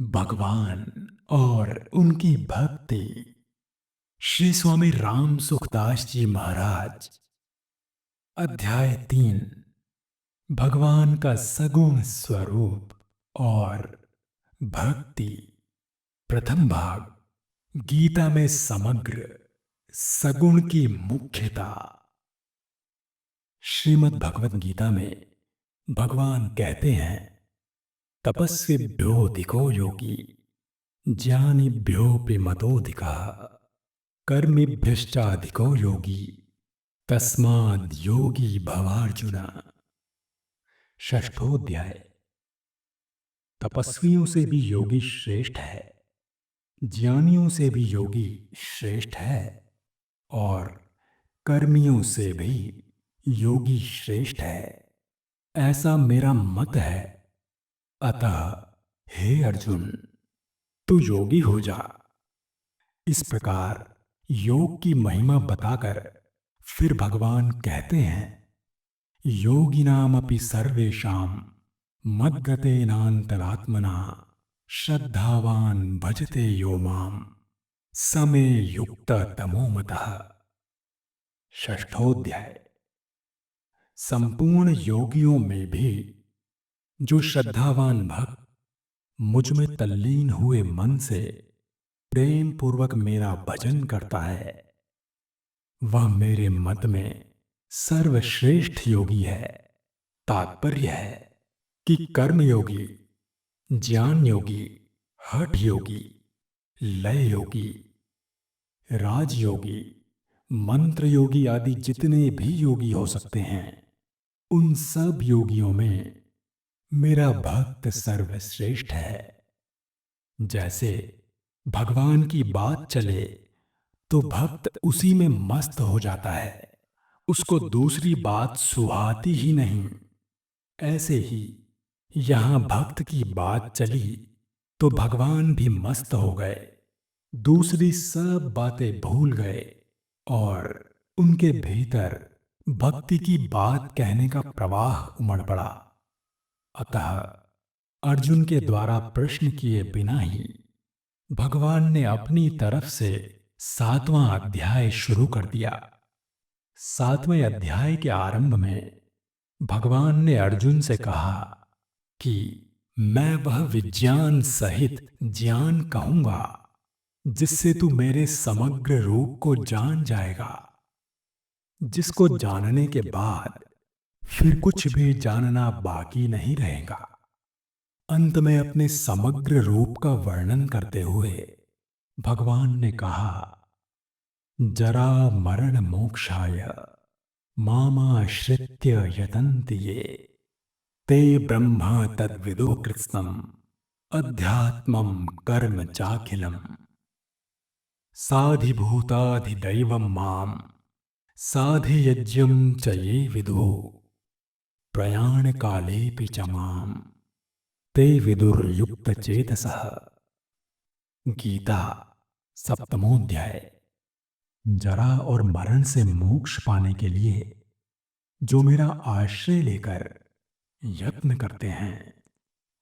भगवान और उनकी भक्ति। श्री स्वामी राम सुखदास जी महाराज। अध्याय 3। भगवान का सगुण स्वरूप और भक्ति। प्रथम भाग। गीता में समग्र सगुण की मुख्यता। श्रीमद् भगवत गीता में भगवान कहते हैं, तपस्विभ्योऽधिको योगी ज्ञानिभ्योऽपि मतोऽधिकः कर्मिभ्यश्चाधिको योगी तस्माद् योगी भवार्जुन। षष्ठोध्याय। तपस्वियों से भी योगी श्रेष्ठ है, ज्ञानियों से भी योगी श्रेष्ठ है और कर्मियों से भी योगी श्रेष्ठ है, ऐसा मेरा मत है। अतः हे अर्जुन, तू योगी हो जा। इस प्रकार योग की महिमा बताकर फिर भगवान कहते हैं, योगिनामपि सर्वेषां मद्गतेनान्तरात्मना श्रद्धावान भजते यो मां स मे युक्ततमो मतः। षष्ठोध्याय। संपूर्ण योगियों में भी जो श्रद्धावान भक्त मुझ में तल्लीन हुए मन से प्रेम पूर्वक मेरा भजन करता है, वह मेरे मत में सर्वश्रेष्ठ योगी है। तात्पर्य है कि कर्म योगी, ज्ञान योगी, हठ योगी, लय योगी, राजयोगी, मंत्र योगी आदि जितने भी योगी हो सकते हैं, उन सब योगियों में मेरा भक्त सर्वश्रेष्ठ है। जैसे भगवान की बात चले तो भक्त उसी में मस्त हो जाता है, उसको दूसरी बात सुहाती ही नहीं। ऐसे ही यहां भक्त की बात चली तो भगवान भी मस्त हो गए, दूसरी सब बातें भूल गए और उनके भीतर भक्ति की बात कहने का प्रवाह उमड़ पड़ा। अतः अर्जुन के द्वारा प्रश्न किए बिना ही भगवान ने अपनी तरफ से 7वां अध्याय शुरू कर दिया। 7वें अध्याय के आरंभ में भगवान ने अर्जुन से कहा कि मैं वह विज्ञान सहित ज्ञान कहूंगा जिससे तू मेरे समग्र रूप को जान जाएगा, जिसको जानने के बाद फिर कुछ भी जानना बाकी नहीं रहेगा। अंत में अपने समग्र रूप का वर्णन करते हुए भगवान ने कहा, जरा मरण मोक्षाय मामाश्रित्य यतन्ति ये ते ब्रह्म तद्विदो कृत्स्नम् अध्यात्मं कर्म चाखिलम् साधिभूताधिदैवं मां साधियज्ञं च ये विदुः प्रयाण कालेऽपि च मां ते विदुर्युक्तचेतसः। गीता सप्तमोध्याय। जरा और मरण से मोक्ष पाने के लिए जो मेरा आश्रय लेकर यत्न करते हैं,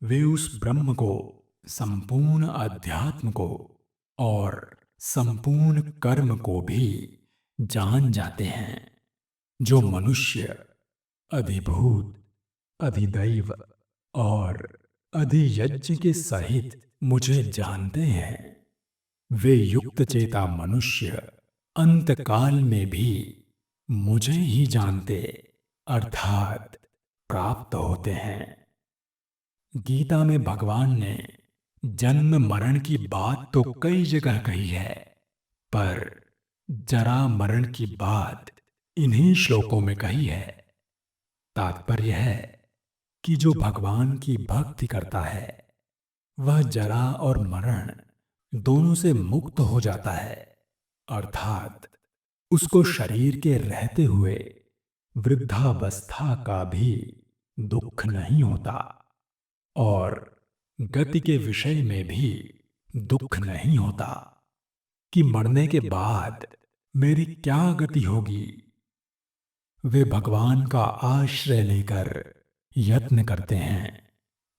वे उस ब्रह्म को, संपूर्ण अध्यात्म को और संपूर्ण कर्म को भी जान जाते हैं। जो मनुष्य अधिभूत, अधिदैव और अधियज्ञ के सहित मुझे जानते हैं, वे युक्त चेता मनुष्य अंत काल में भी मुझे ही जानते अर्थात प्राप्त होते हैं। गीता में भगवान ने जन्म मरण की बात तो कई जगह कही है, पर जरा मरण की बात इन्हीं श्लोकों में कही है। तात्पर्य है कि जो भगवान की भक्ति करता है वह जरा और मरण दोनों से मुक्त हो जाता है, अर्थात उसको शरीर के रहते हुए वृद्धावस्था का भी दुख नहीं होता और गति के विषय में भी दुख नहीं होता कि मरने के बाद मेरी क्या गति होगी। वे भगवान का आश्रय लेकर यत्न करते हैं,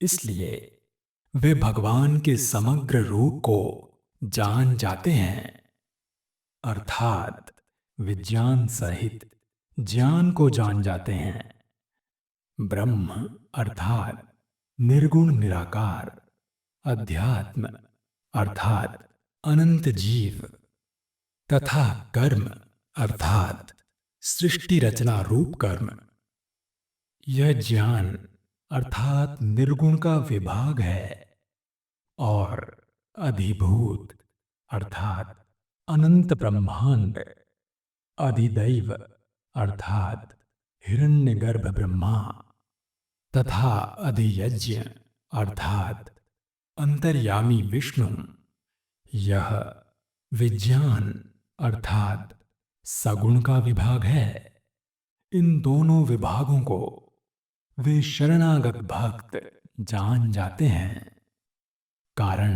इसलिए वे भगवान के समग्र रूप को जान जाते हैं, अर्थात विज्ञान सहित ज्ञान को जान जाते हैं। ब्रह्म अर्थात निर्गुण निराकार, अध्यात्म अर्थात अनंत जीव, तथा कर्म अर्थात सृष्टि रचना रूप कर्म। यह ज्ञान अर्थात निर्गुण का विभाग है और अधिभूत अर्थात अनंत ब्रह्मांड, अधिदैव अर्थात हिरण्यगर्भ ब्रह्मा, तथा अधियज्ञ अर्थात अंतर्यामी विष्णु। यह विज्ञान अर्थात सगुण का विभाग है। इन दोनों विभागों को वे शरणागत भक्त जान जाते हैं, कारण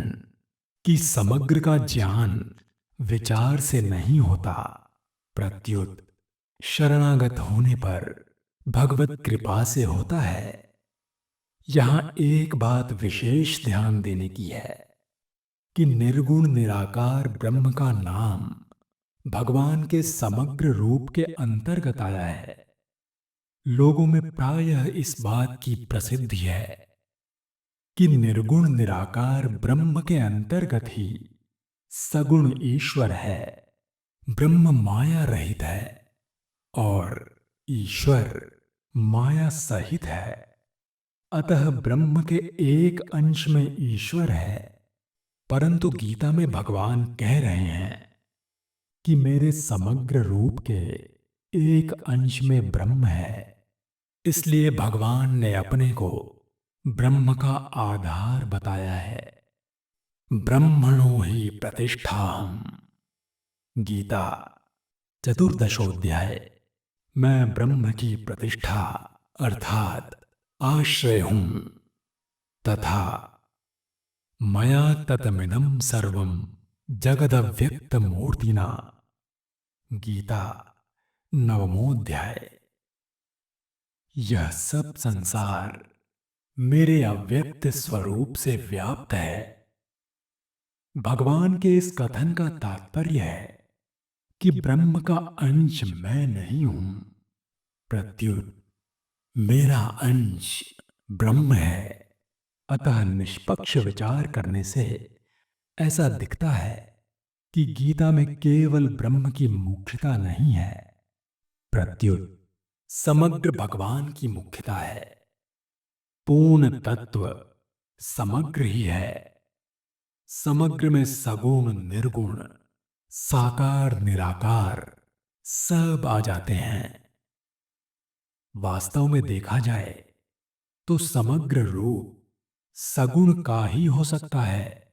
कि समग्र का ज्ञान विचार से नहीं होता, प्रत्युत शरणागत होने पर भगवत कृपा से होता है। यहां एक बात विशेष ध्यान देने की है कि निर्गुण निराकार ब्रह्म का नाम भगवान के समग्र रूप के अंतर्गत आया है। लोगों में प्रायः इस बात की प्रसिद्धि है कि निर्गुण निराकार ब्रह्म के अंतर्गत ही सगुण ईश्वर है। ब्रह्म माया रहित है और ईश्वर माया सहित है। अतः ब्रह्म के एक अंश में ईश्वर है, परंतु गीता में भगवान कह रहे हैं कि मेरे समग्र रूप के एक अंश में ब्रह्म है। इसलिए भगवान ने अपने को ब्रह्म का आधार बताया है। ब्रह्मणो हि प्रतिष्ठाहम्। गीता चतुर्दशोध्याय। मैं ब्रह्म की प्रतिष्ठा अर्थात आश्रय हूं, तथा मया ततमिदं सर्वं जगदव्यक्तमूर्तिना। गीता नवमोध्याय। यह सब संसार मेरे अव्यक्त स्वरूप से व्याप्त है। भगवान के इस कथन का तात्पर्य है कि ब्रह्म का अंश मैं नहीं हूं, प्रत्युत मेरा अंश ब्रह्म है। अतः निष्पक्ष विचार करने से ऐसा दिखता है कि गीता में केवल ब्रह्म की मुख्यता नहीं है, प्रत्युत समग्र भगवान की मुख्यता है। पूर्ण तत्व समग्र ही है। समग्र में सगुण निर्गुण, साकार निराकार सब आ जाते हैं। वास्तव में देखा जाए तो समग्र रूप सगुण का ही हो सकता है,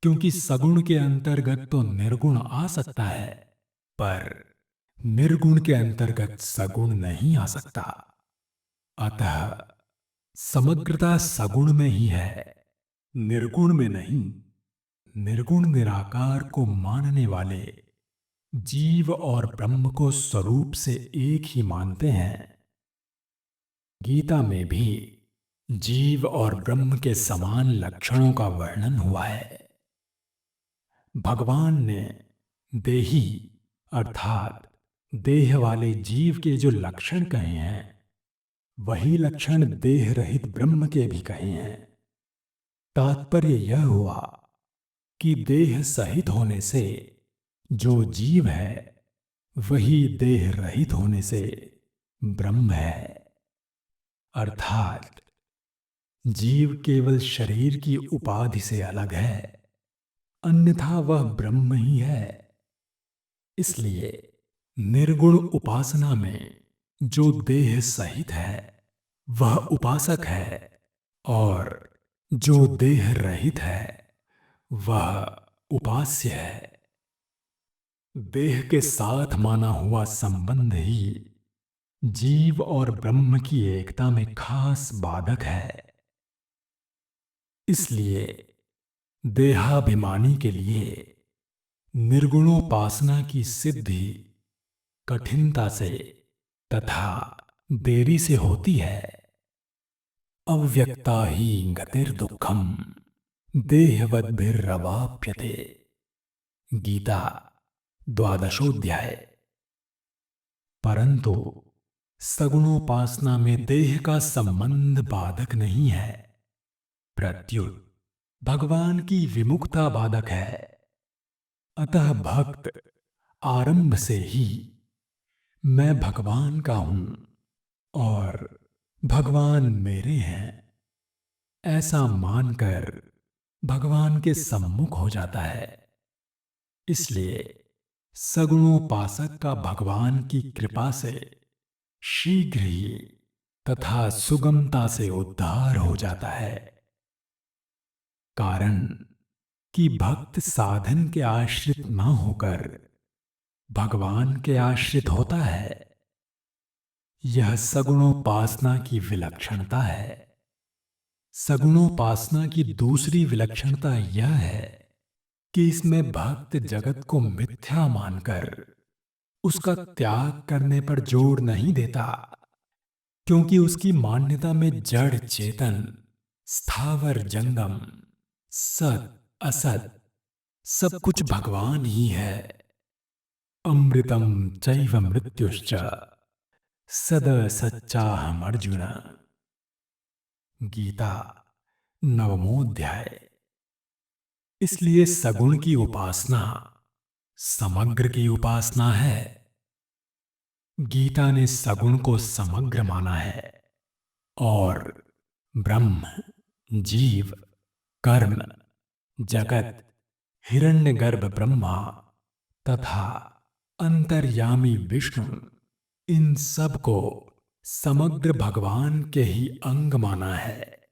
क्योंकि सगुण के अंतर्गत तो निर्गुण आ सकता है, पर निर्गुण के अंतर्गत सगुण नहीं आ सकता। अतः समग्रता सगुण में ही है, निर्गुण में नहीं। निर्गुण निराकार को मानने वाले जीव और ब्रह्म को स्वरूप से एक ही मानते हैं। गीता में भी जीव और ब्रह्म के समान लक्षणों का वर्णन हुआ है। भगवान ने देही अर्थात देह वाले जीव के जो लक्षण कहे हैं, वही लक्षण देह रहित ब्रह्म के भी कहे हैं। तात्पर्य यह हुआ कि देह सहित होने से जो जीव है, वही देह रहित होने से ब्रह्म है। अर्थात जीव केवल शरीर की उपाधि से अलग है, अन्यथा वह ब्रह्म ही है। इसलिए निर्गुण उपासना में जो देह सहित है वह उपासक है, और जो देह रहित है वह उपास्य है। देह के साथ माना हुआ संबंध ही जीव और ब्रह्म की एकता में खास बाधक है। इसलिए देहाभिमानी के लिए निर्गुणोपासना की सिद्धि कठिनता से तथा देरी से होती है। अव्यक्ता ही गतिर्दुःखम्। देहवद्भिर्रवाप्यते। गीता 12वां अध्याय। परंतु सगुणोपासना में देह का संबंध बाधक नहीं है, प्रत्युत भगवान की विमुखता बाधक है। अतः भक्त आरंभ से ही मैं भगवान का हूं और भगवान मेरे हैं ऐसा मानकर भगवान के सम्मुख हो जाता है। इसलिए सगुणोपासक का भगवान की कृपा से शीघ्र ही तथा सुगमता से उद्धार हो जाता है। कारण कि भक्त साधन के आश्रित न होकर भगवान के आश्रित होता है। यह सगुणोपासना की विलक्षणता है। सगुणोपासना की दूसरी विलक्षणता यह है कि इसमें भक्त जगत को मिथ्या मानकर उसका त्याग करने पर जोर नहीं देता, क्योंकि उसकी मान्यता में जड़ चेतन, स्थावर जंगम, सत असत सब कुछ भगवान ही है। अमृतम चैव मृत्युश्च सद सच्चाहम अर्जुन। गीता 9वां अध्याय। इसलिए सगुण की उपासना समग्र की उपासना है। गीता ने सगुण को समग्र माना है और ब्रह्म, जीव, कर्म, जगत, हिरण्यगर्भ ब्रह्मा तथा अंतर्यामी विष्णु, इन सब को समग्र भगवान के ही अंग माना है।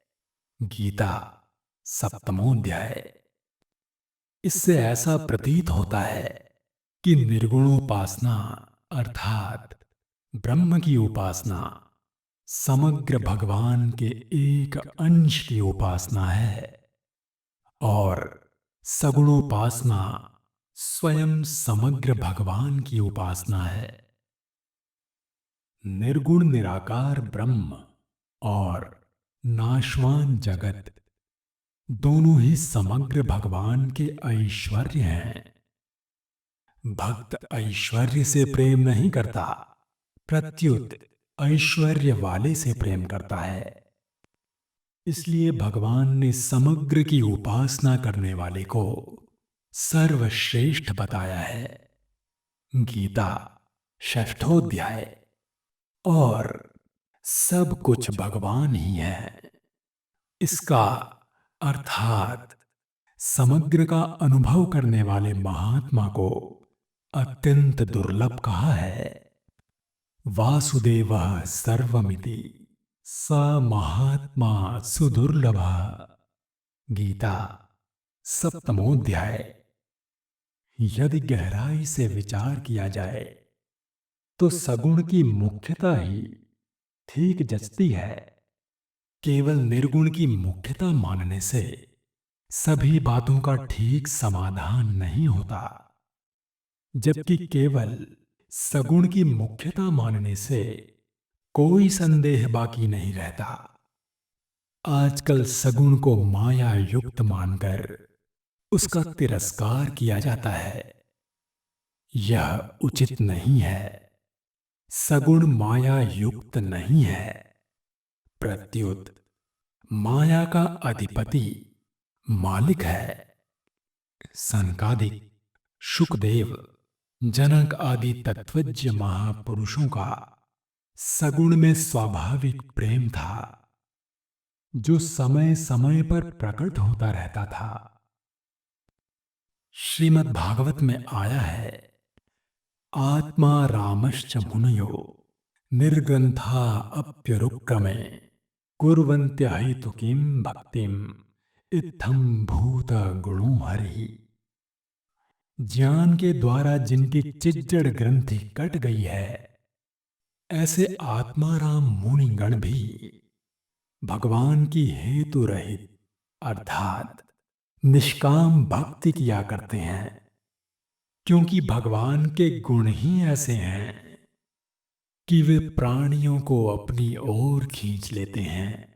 गीता 7वां अध्याय। इससे ऐसा प्रतीत होता है कि निर्गुणोपासना अर्थात ब्रह्म की उपासना समग्र भगवान के एक अंश की उपासना है और सगुणोपासना स्वयं समग्र भगवान की उपासना है। निर्गुण निराकार ब्रह्म और नाशवान जगत दोनों ही समग्र भगवान के ऐश्वर्य हैं। भक्त ऐश्वर्य से प्रेम नहीं करता, प्रत्युत ऐश्वर्य वाले से प्रेम करता है। इसलिए भगवान ने समग्र की उपासना करने वाले को सर्वश्रेष्ठ बताया है। गीता 6वां अध्याय। और सब कुछ भगवान ही है, इसका अर्थात समग्र का अनुभव करने वाले महात्मा को अत्यंत दुर्लभ कहा है। वासुदेवः सर्वमिति स महात्मा सुदुर्लभः। गीता 7वां अध्याय। यदि गहराई से विचार किया जाए तो सगुण की मुख्यता ही ठीक जचती है। केवल निर्गुण की मुख्यता मानने से सभी बातों का ठीक समाधान नहीं होता, जबकि केवल सगुण की मुख्यता मानने से कोई संदेह बाकी नहीं रहता। आजकल सगुण को माया युक्त मानकर उसका तिरस्कार किया जाता है। यह उचित नहीं है। सगुण माया युक्त नहीं है, प्रत्युत माया का अधिपति मालिक है। सनकादिक, शुकदेव, जनक आदि तत्वज्ञ महापुरुषों का सगुण में स्वाभाविक प्रेम था, जो समय समय पर प्रकट होता रहता था। श्रीमद् भागवत में आया है, आत्मा रामश्च मुनयो निर्ग्रंथा अप्यरुक्रमे कुर्वन्त्यहेतुकीं भक्तिम् इत्थं भूत गुणो हरि। ज्ञान के द्वारा जिनकी चिज्जड़ ग्रंथि कट गई है, ऐसे आत्माराम मुनिगण भी भगवान की हेतु रहित अर्थात निष्काम भक्ति किया करते हैं, क्योंकि भगवान के गुण ही ऐसे हैं कि वे प्राणियों को अपनी ओर खींच लेते हैं।